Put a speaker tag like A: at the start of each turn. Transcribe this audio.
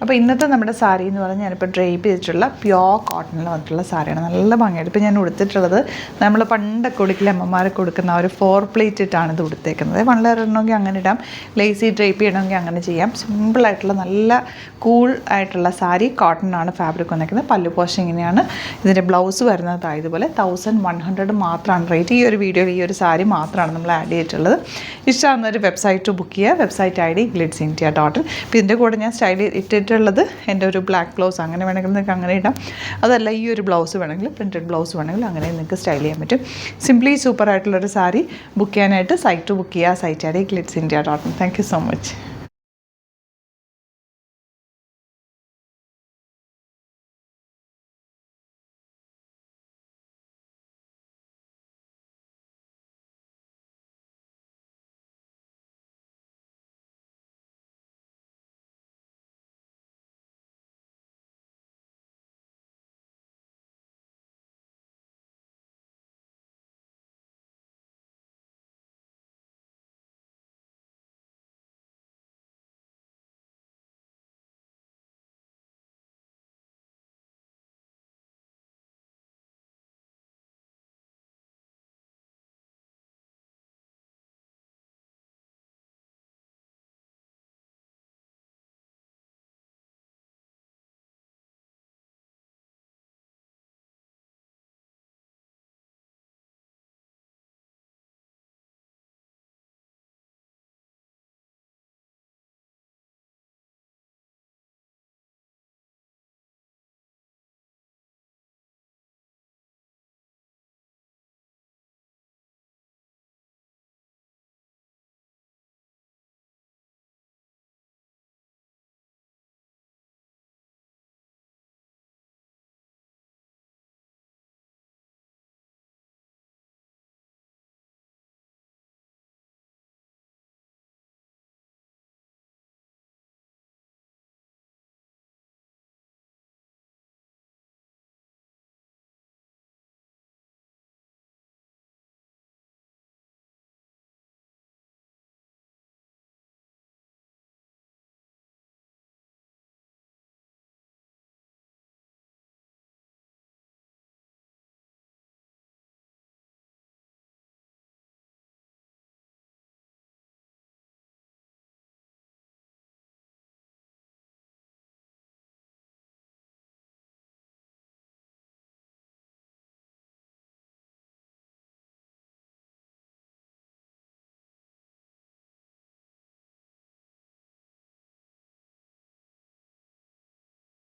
A: അപ്പോൾ ഇന്നത്തെ നമ്മുടെ സാരി എന്ന് പറഞ്ഞാൽ ഞാനിപ്പോൾ ഡ്രൈപ്പ് ചെയ്തിട്ടുള്ള പ്യോർ കോട്ടണിൽ വന്നിട്ടുള്ള സാരിയാണ്. നല്ല ഭംഗിയായിട്ട് ഇപ്പോൾ ഞാൻ ഉടുത്തിട്ടുള്ളത് നമ്മൾ പണ്ടൊക്കെ ഉടുക്കില്ല അമ്മമാരൊക്കെ കൊടുക്കുന്ന ആ ഒരു 4 പ്ലേറ്റ് ഇട്ടാണ് ഇത് ഉടുത്തേക്കുന്നത്. വളരെ ഇടണമെങ്കിൽ അങ്ങനെ ഇടാം, ലേസി ഡ്രൈപ്പ് ചെയ്യണമെങ്കിൽ അങ്ങനെ ചെയ്യാം. സിമ്പിളായിട്ടുള്ള നല്ല കൂൾ ആയിട്ടുള്ള സാരി, കോട്ടനാണ് ഫാബ്രിക് വന്നിരിക്കുന്നത്. പല്ലു പോഷൻ ഇങ്ങനെയാണ്. ഇതിൻ്റെ ബ്ലൗസ് വരുന്നത് ഇതുപോലെ 1100 മാത്രമാണ് റേറ്റ്. ഈ ഒരു വീഡിയോയിൽ ഈ ഒരു സാരി മാത്രമാണ് നമ്മൾ ആഡ് ചെയ്തിട്ടുള്ളത്. ഇഷ്ടമാകുന്നൊരു വെബ്സൈറ്റ് ബുക്ക് ചെയ്യുക. Website ID glitzindia.in. ഇപ്പോൾ ഇതിൻ്റെ കൂടെ ഞാൻ സ്റ്റൈൽ ഇട്ടിട്ടുള്ളത് എൻ്റെ ഒരു ബ്ലാക്ക് ബ്ലൗസ്, അങ്ങനെ വേണമെങ്കിൽ നിങ്ങൾക്ക് അങ്ങനെ ഇടാം. അതല്ല ഈ ഒരു ബ്ലൗസ് വേണമെങ്കിൽ, പ്രിൻറ്റഡ് ബ്ലൗസ് വേണമെങ്കിൽ അങ്ങനെ നിങ്ങൾക്ക് സ്റ്റൈൽ ചെയ്യാൻ പറ്റും. സിംപ്ലി സൂപ്പർ ആയിട്ടുള്ളൊരു സാരി ബുക്ക് ചെയ്യാനായിട്ട് സൈറ്റ് ബുക്ക് ചെയ്യുക. Site ID glitzindia.in. Thank you so much.